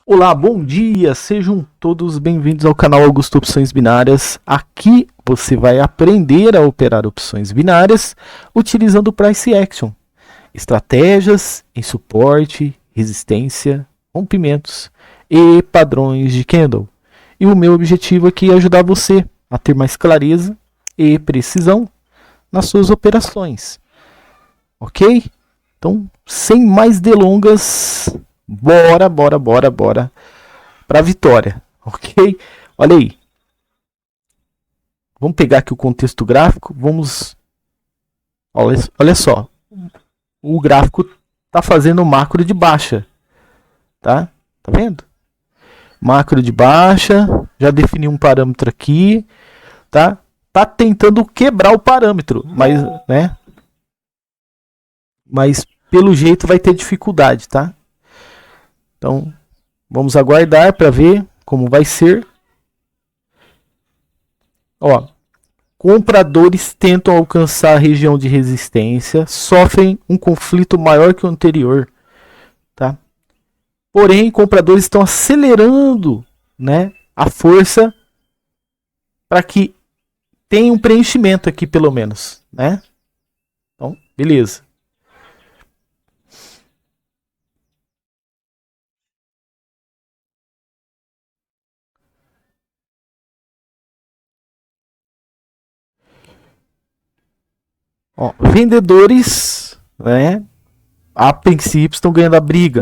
Olá, bom dia, sejam todos bem-vindos ao canal Augusto Opções Binárias. Aqui você vai aprender a operar opções binárias utilizando o Price Action, estratégias em suporte, resistência, rompimentos e padrões de candle. E o meu objetivo aqui é ajudar você a ter mais clareza e precisão nas suas operações, ok? Então, sem mais delongas, bora para a vitória, ok? Olha aí. Vamos pegar aqui o contexto gráfico. Olha só. O gráfico está fazendo macro de baixa. Tá vendo? Macro de baixa. Já defini um parâmetro aqui. Tá tentando quebrar o parâmetro. Mas pelo jeito vai ter dificuldade, tá? Então, vamos aguardar para ver como vai ser. Ó, compradores tentam alcançar a região de resistência, sofrem um conflito maior que o anterior, tá? Porém, compradores estão acelerando, né, a força para que tenha um preenchimento aqui pelo menos, né? Então, beleza. Ó, vendedores, né, a princípio estão ganhando a briga.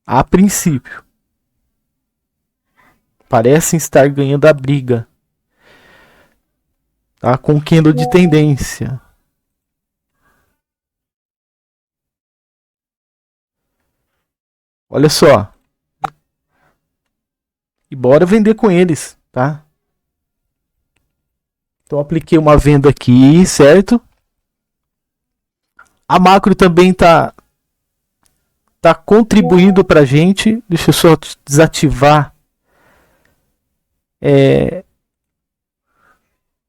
A princípio. Parecem estar ganhando a briga. Tá? Com candle de tendência. Olha só. E bora vender com eles, tá? Então apliquei uma venda aqui, certo? A macro também tá contribuindo pra gente. Deixa eu só desativar.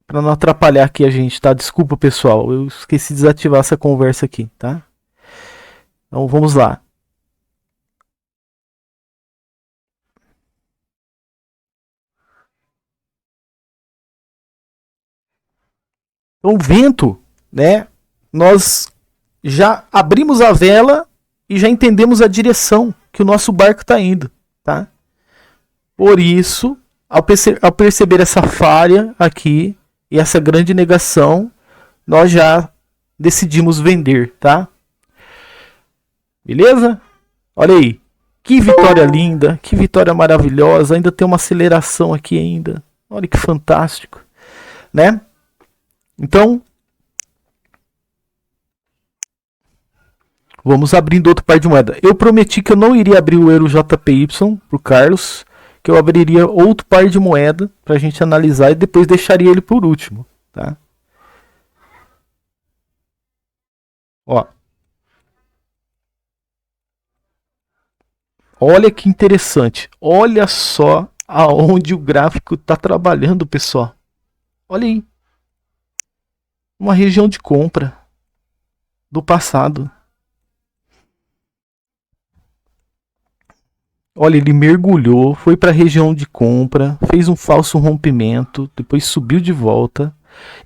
Para não atrapalhar aqui a gente, tá? Desculpa, pessoal. Eu esqueci de desativar essa conversa aqui, tá? Então vamos lá. Então, vento, né? Nós já abrimos a vela e já entendemos a direção que o nosso barco está indo, tá? Por isso, ao perceber essa falha aqui e essa grande negação, nós já decidimos vender, tá? Beleza? Olha aí. Que vitória linda, que vitória maravilhosa. Ainda tem uma aceleração aqui ainda. Olha que fantástico, né? Então, vamos abrindo outro par de moeda. Eu prometi que eu não iria abrir o Euro JPY pro Carlos, que eu abriria outro par de moeda pra gente analisar e depois deixaria ele por último, tá? Ó. Olha que interessante. Olha só aonde o gráfico está trabalhando, pessoal. Olha aí. Uma região de compra do passado. Olha, ele mergulhou, foi para a região de compra, fez um falso rompimento, depois subiu de volta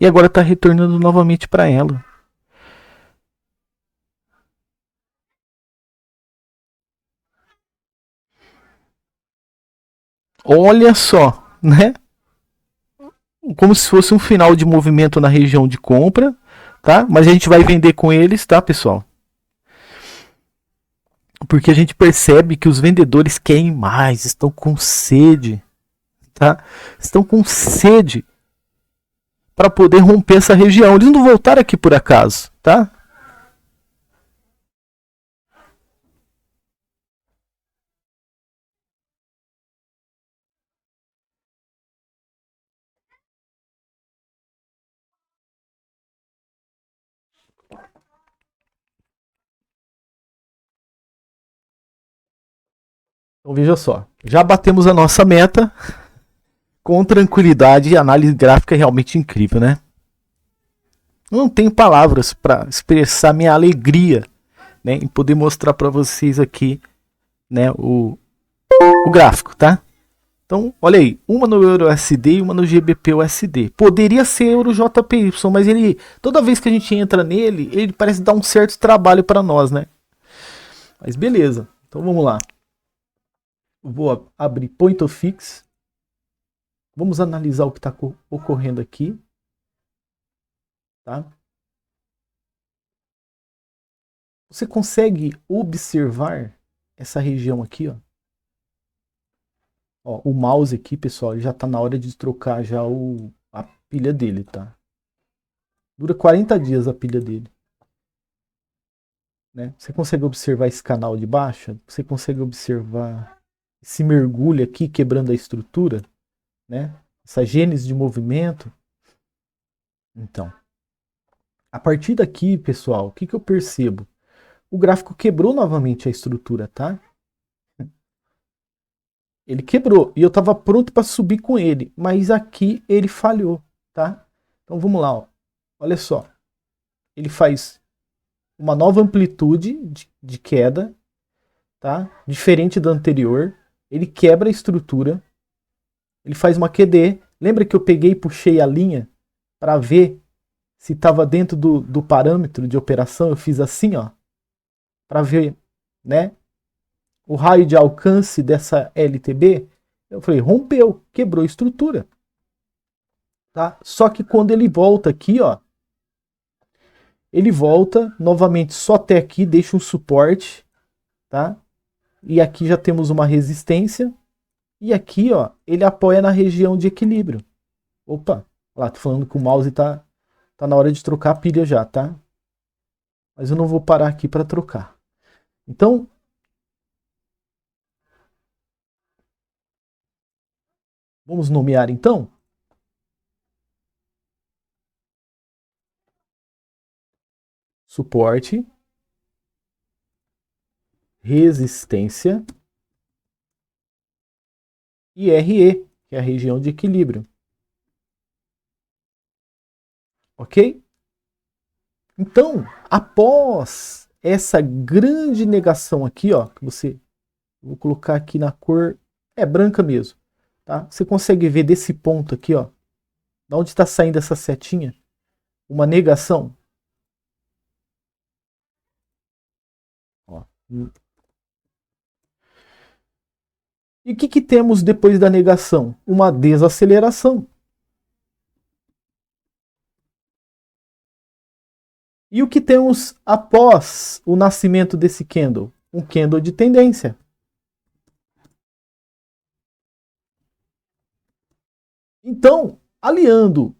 e agora está retornando novamente para ela. Olha só, né? Como se fosse um final de movimento na região de compra, tá? Mas a gente vai vender com eles, tá, pessoal? Porque a gente percebe que os vendedores querem mais, estão com sede, tá? Estão com sede para poder romper essa região. Eles não voltaram aqui por acaso, tá? Então veja só, já batemos a nossa meta com tranquilidade e a análise gráfica é realmente incrível, né? Eu não tenho palavras para expressar minha alegria né, em poder mostrar para vocês aqui, né, o gráfico, tá? Então, olha aí, uma no EuroUSD e uma no GBP-USD. Poderia ser EuroJPY, mas ele, toda vez que a gente entra nele, ele parece dar um certo trabalho para nós, né? Mas beleza, então vamos lá. Vou abrir Point of Fix. Vamos analisar o que está ocorrendo aqui, tá? Você consegue observar essa região aqui, ó? Ó, o mouse aqui, pessoal, já está na hora de trocar já a pilha dele, tá? Dura 40 dias a pilha dele. Né? Você consegue observar esse canal de baixa? Você consegue observar esse mergulho aqui quebrando a estrutura? Né? Essa gênese de movimento? Então, a partir daqui, pessoal, o que eu percebo? O gráfico quebrou novamente a estrutura, tá? Ele quebrou e eu estava pronto para subir com ele, mas aqui ele falhou, tá? Então vamos lá, ó. Olha só. Ele faz uma nova amplitude de queda, tá? Diferente da anterior. Ele quebra a estrutura. Ele faz uma QD. Lembra que eu peguei e puxei a linha para ver se estava dentro do parâmetro de operação? Eu fiz assim, ó, para ver, né, o raio de alcance dessa LTB. Eu falei, rompeu, quebrou a estrutura, tá? Só que quando ele volta aqui, ó, ele volta novamente só até aqui, deixa um suporte, tá? E aqui já temos uma resistência. E aqui, ó, ele apoia na região de equilíbrio. Opa, lá, tô falando que o mouse tá na hora de trocar a pilha já, tá? Mas eu não vou parar aqui para trocar. Então, vamos nomear então? Suporte, resistência e RE, que é a região de equilíbrio. Ok? Então, após essa grande negação aqui, ó, que você, vou colocar aqui na cor, branca mesmo, tá? Você consegue ver desse ponto aqui, ó, da onde está saindo essa setinha, uma negação. Ó. E o que temos depois da negação? Uma desaceleração. E o que temos após o nascimento desse candle? Um candle de tendência. Então, aliando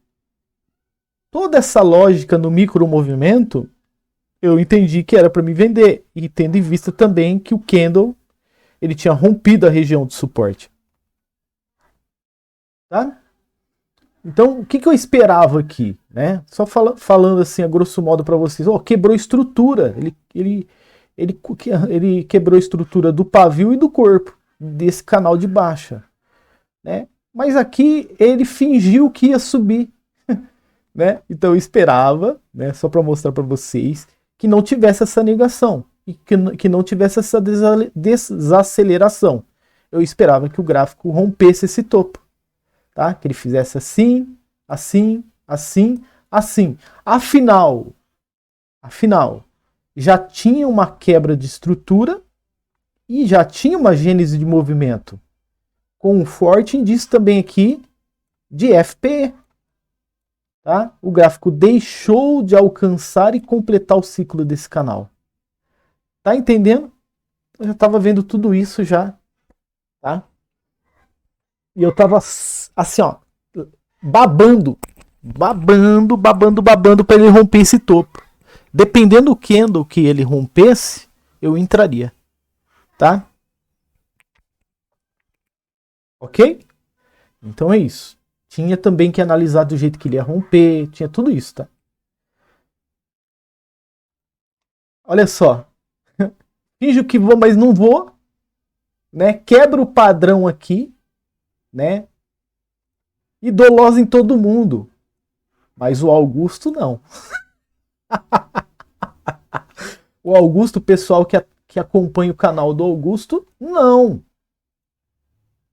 toda essa lógica no micromovimento, eu entendi que era para me vender. E tendo em vista também que o candle ele tinha rompido a região de suporte. Tá? Então, o que eu esperava aqui? Né? Só falando assim, a grosso modo para vocês. Oh, quebrou estrutura. Ele quebrou a estrutura do pavio e do corpo, desse canal de baixa. Né? Mas aqui ele fingiu que ia subir. Né? Então eu esperava, né, só para mostrar para vocês, que não tivesse essa negação. E que não tivesse essa desaceleração. Eu esperava que o gráfico rompesse esse topo. Tá? Que ele fizesse assim, assim, assim, assim. Afinal, já tinha uma quebra de estrutura e já tinha uma gênese de movimento. Com um forte indício também aqui de FPE. Tá? O gráfico deixou de alcançar e completar o ciclo desse canal. Tá entendendo? Eu já estava vendo tudo isso já. Tá? E eu tava assim, ó, babando para ele romper esse topo. Dependendo do candle que ele rompesse, eu entraria. Tá? Ok? Então é isso. Tinha também que analisar do jeito que ele ia romper, tinha tudo isso, tá? Olha só. Finjo que vou, mas não vou. Né? Quebra o padrão aqui, né? E dolosa em todo mundo. Mas o Augusto não. O Augusto, o pessoal que acompanha o canal do Augusto, não.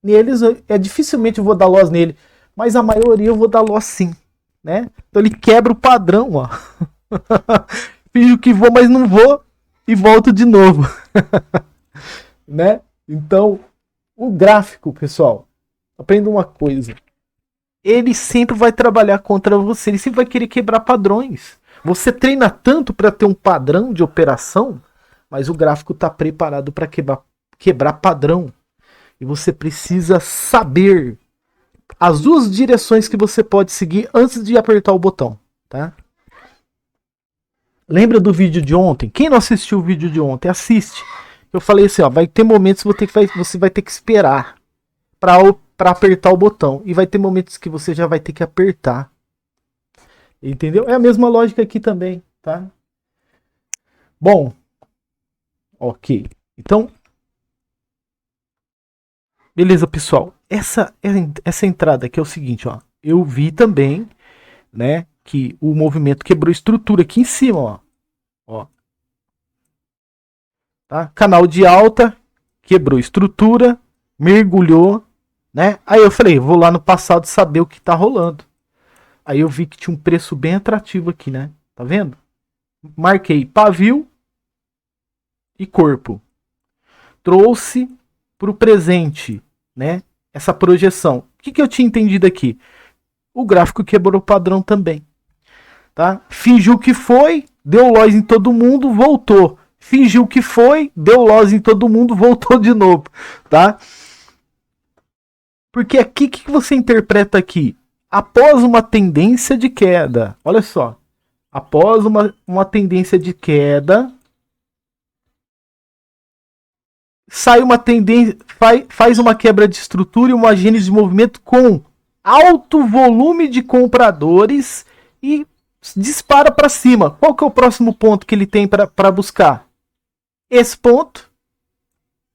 Neles, dificilmente eu vou dar loss nele, mas a maioria eu vou dar loss sim, né? Então ele quebra o padrão, ó. Finjo que vou, mas não vou e volto de novo, né? Então, o gráfico, pessoal, aprenda uma coisa. Ele sempre vai trabalhar contra você, ele sempre vai querer quebrar padrões. Você treina tanto para ter um padrão de operação, mas o gráfico está preparado para quebrar padrão. E você precisa saber as duas direções que você pode seguir antes de apertar o botão, tá? Lembra do vídeo de ontem? Quem não assistiu o vídeo de ontem, assiste. Eu falei assim, ó, vai ter momentos que você vai ter que esperar para apertar o botão. E vai ter momentos que você já vai ter que apertar. Entendeu? É a mesma lógica aqui também, tá? Bom, ok. Então, beleza, pessoal. Essa entrada aqui é o seguinte, ó. Eu vi também, né, que o movimento quebrou estrutura aqui em cima, ó. Ó. Tá? Canal de alta, quebrou estrutura, mergulhou, né? Aí eu falei, vou lá no passado saber o que tá rolando. Aí eu vi que tinha um preço bem atrativo aqui, né? Tá vendo? Marquei pavio e corpo. Trouxe para o presente, né? Essa projeção. O que eu tinha entendido aqui? O gráfico quebrou o padrão também, tá? Fingiu que foi, deu loss em todo mundo, voltou. Fingiu que foi, deu loss em todo mundo, voltou de novo, tá? Porque aqui, o que você interpreta aqui? Após uma tendência de queda, olha só. Após uma tendência de queda, sai uma tendência, faz uma quebra de estrutura e uma gênese de movimento com alto volume de compradores e dispara para cima. Qual que é o próximo ponto que ele tem para buscar? Esse ponto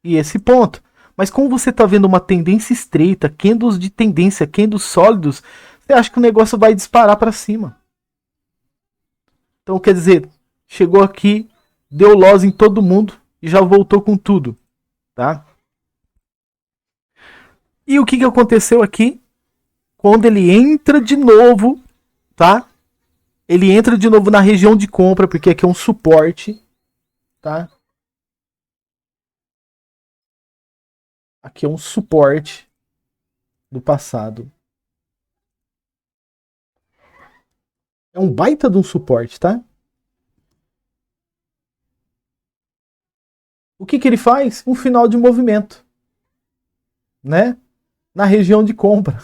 e esse ponto. Mas como você está vendo uma tendência estreita, candles de tendência, candles sólidos, você acha que o negócio vai disparar para cima. Então, quer dizer, chegou aqui, deu loss em todo mundo e já voltou com tudo, tá? E o que aconteceu aqui? Quando ele entra de novo, tá? Ele entra de novo na região de compra, porque aqui é um suporte, tá? Aqui é um suporte do passado. É um baita de um suporte, tá? O que ele faz? Um final de movimento, né? Na região de compra,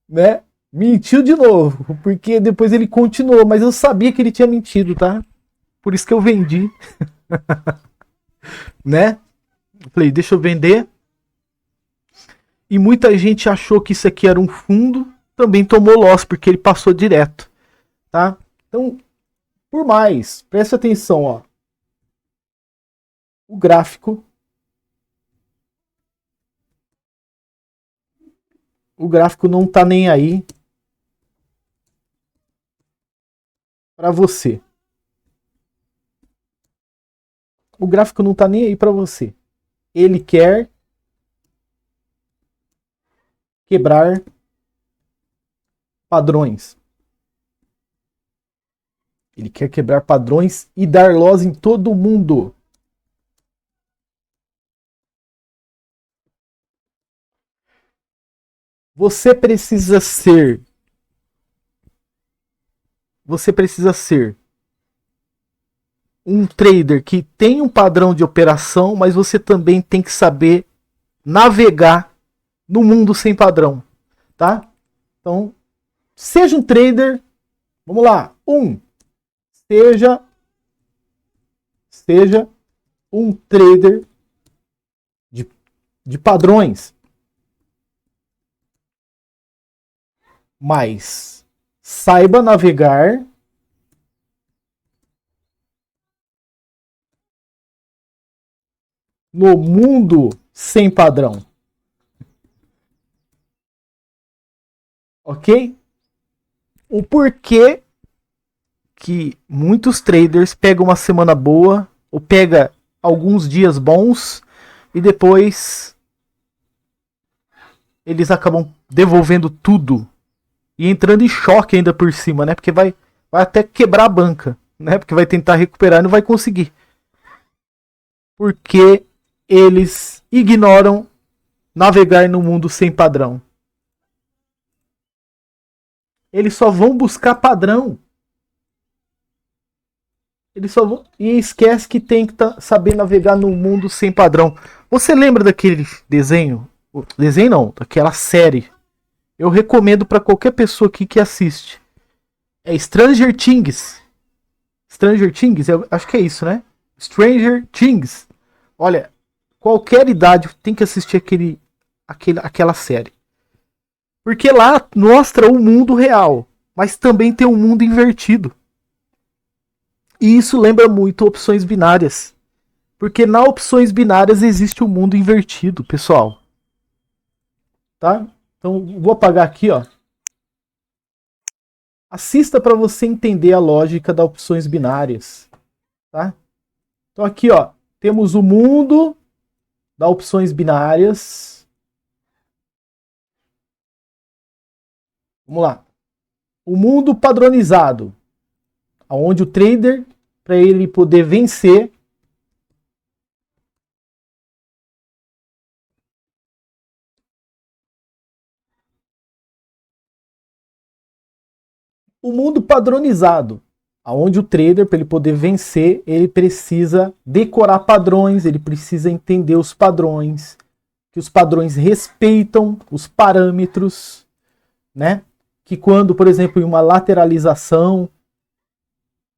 né? Mentiu de novo, porque depois ele continuou, mas eu sabia que ele tinha mentido, tá? Por isso que eu vendi, né? Falei, deixa eu vender. E muita gente achou que isso aqui era um fundo, também tomou loss, porque ele passou direto, tá? Então, por mais, preste atenção, ó. O gráfico não tá nem aí para você. O gráfico não tá nem aí para você. Ele quer quebrar padrões. Ele quer quebrar padrões e dar loss em todo mundo. Você precisa ser um trader que tem um padrão de operação, mas você também tem que saber navegar no mundo sem padrão, tá? Então, seja um trader, vamos lá, seja um trader de padrões, mas saiba navegar no mundo sem padrão. Ok? O porquê que muitos traders pegam uma semana boa ou pega alguns dias bons e depois eles acabam devolvendo tudo e entrando em choque ainda por cima, né? Porque vai até quebrar a banca, né? Porque vai tentar recuperar e não vai conseguir. Porque eles ignoram navegar no mundo sem padrão. Eles só vão buscar padrão. Eles só vão... E esquece que tem que saber navegar no mundo sem padrão. Você lembra daquele desenho? Desenho não, daquela série. Eu recomendo para qualquer pessoa aqui que assiste. É Stranger Things. Stranger Things? Eu acho que é isso, né? Stranger Things. Olha, qualquer idade tem que assistir aquela série. Porque lá mostra o mundo real, mas também tem um mundo invertido. E isso lembra muito opções binárias. Porque na opções binárias existe um mundo invertido, pessoal. Tá? Então vou apagar aqui, ó. Assista para você entender a lógica das opções binárias, tá? Então aqui, ó, temos o mundo das opções binárias. Vamos lá. O mundo padronizado, onde o trader, para ele poder vencer, o mundo padronizado, onde o trader, para ele poder vencer, ele precisa decorar padrões, ele precisa entender os padrões, que os padrões respeitam os parâmetros, né? Que quando, por exemplo, em uma lateralização,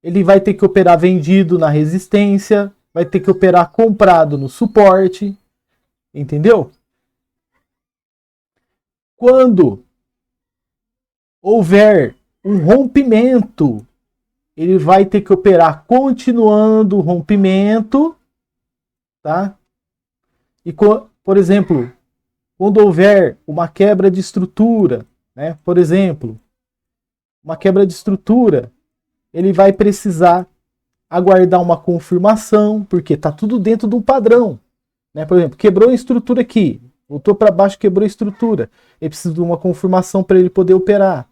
ele vai ter que operar vendido na resistência, vai ter que operar comprado no suporte, entendeu? Quando houver um rompimento, ele vai ter que operar continuando o rompimento, tá? E, por exemplo, quando houver uma quebra de estrutura, né? Por exemplo, uma quebra de estrutura, ele vai precisar aguardar uma confirmação, porque está tudo dentro de um padrão, né? Por exemplo, quebrou a estrutura aqui, voltou para baixo, quebrou a estrutura, ele precisa de uma confirmação para ele poder operar.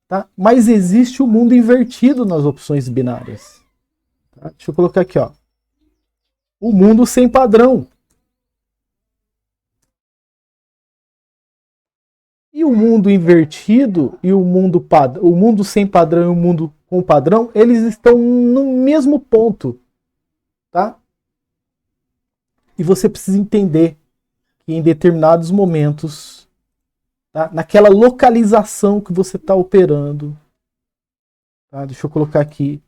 Tá? Mas existe o mundo invertido nas opções binárias. Tá? Deixa eu colocar aqui, ó. O mundo sem padrão. E o mundo invertido e o mundo sem padrão e o mundo com padrão, eles estão no mesmo ponto. Tá? E você precisa entender que em determinados momentos, tá? Naquela localização que você está operando. Tá? Deixa eu colocar aqui.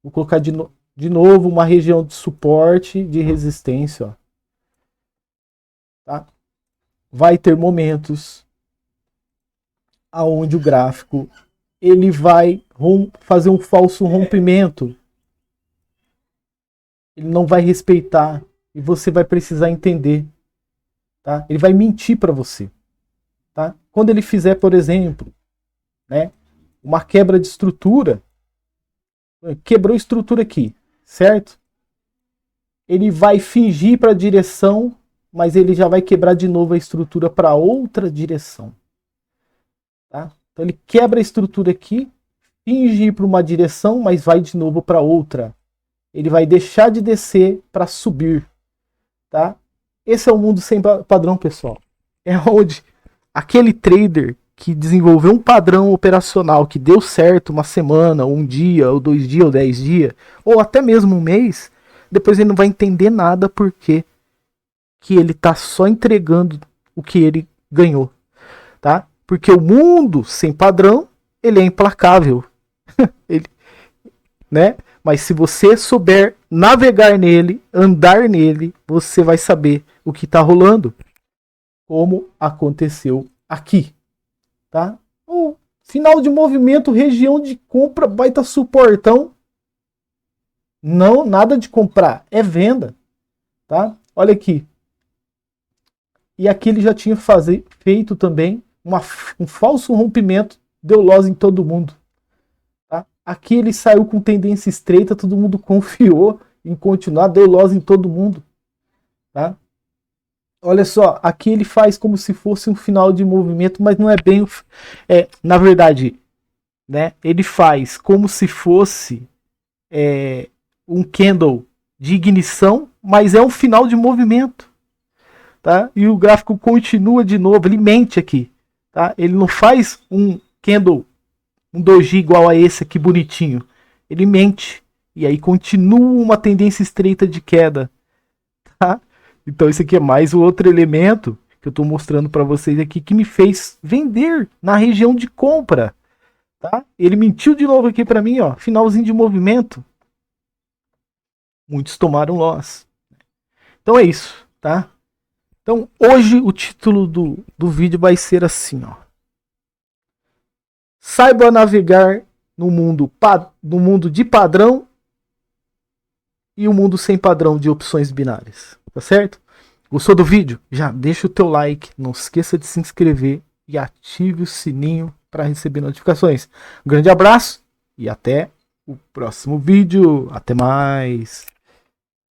Vou colocar de novo uma região de suporte, de resistência. Ó. Tá? Vai ter momentos aonde o gráfico ele vai fazer um falso rompimento. Ele não vai respeitar e você vai precisar entender. Tá? Ele vai mentir para você. Tá? Quando ele fizer, por exemplo, né, uma quebra de estrutura, quebrou a estrutura aqui, certo? Ele vai fingir para a direção, mas ele já vai quebrar de novo a estrutura para outra direção. Tá? Então ele quebra a estrutura aqui, finge ir para uma direção, mas vai de novo para outra. Ele vai deixar de descer para subir. Tá? Esse é o mundo sem padrão, pessoal. É onde aquele trader que desenvolveu um padrão operacional que deu certo uma semana, um dia, ou 2 dias, ou 10 dias, ou até mesmo um mês, depois ele não vai entender nada porque que ele está só entregando o que ele ganhou, tá? Porque o mundo sem padrão, ele é implacável, ele, né? Mas se você souber navegar nele, andar nele, você vai saber o que está rolando, como aconteceu aqui. Tá? O final de movimento, região de compra, baita suportão. Não, nada de comprar, é venda. Tá? Olha aqui. E aqui ele já tinha feito também um falso rompimento, deu loss em todo mundo. Tá? Aqui ele saiu com tendência estreita, todo mundo confiou em continuar, deu loss em todo mundo. Tá? Olha só, aqui ele faz como se fosse um final de movimento, mas não é bem... na verdade, né, ele faz como se fosse um candle de ignição, mas é um final de movimento. Tá? E o gráfico continua de novo, ele mente aqui. Tá? Ele não faz um candle, um doji igual a esse aqui bonitinho. Ele mente. E aí continua uma tendência estreita de queda. Tá? Então esse aqui é mais o outro elemento que eu estou mostrando para vocês aqui que me fez vender na região de compra. Tá? Ele mentiu de novo aqui para mim, ó, finalzinho de movimento. Muitos tomaram loss. Então é isso, tá? Então hoje o título do vídeo vai ser assim, ó. Saiba navegar no mundo de padrão e o mundo sem padrão de opções binárias, tá certo? Gostou do vídeo? Já deixa o teu like, não esqueça de se inscrever e ative o sininho para receber notificações. Um grande abraço e até o próximo vídeo. Até mais!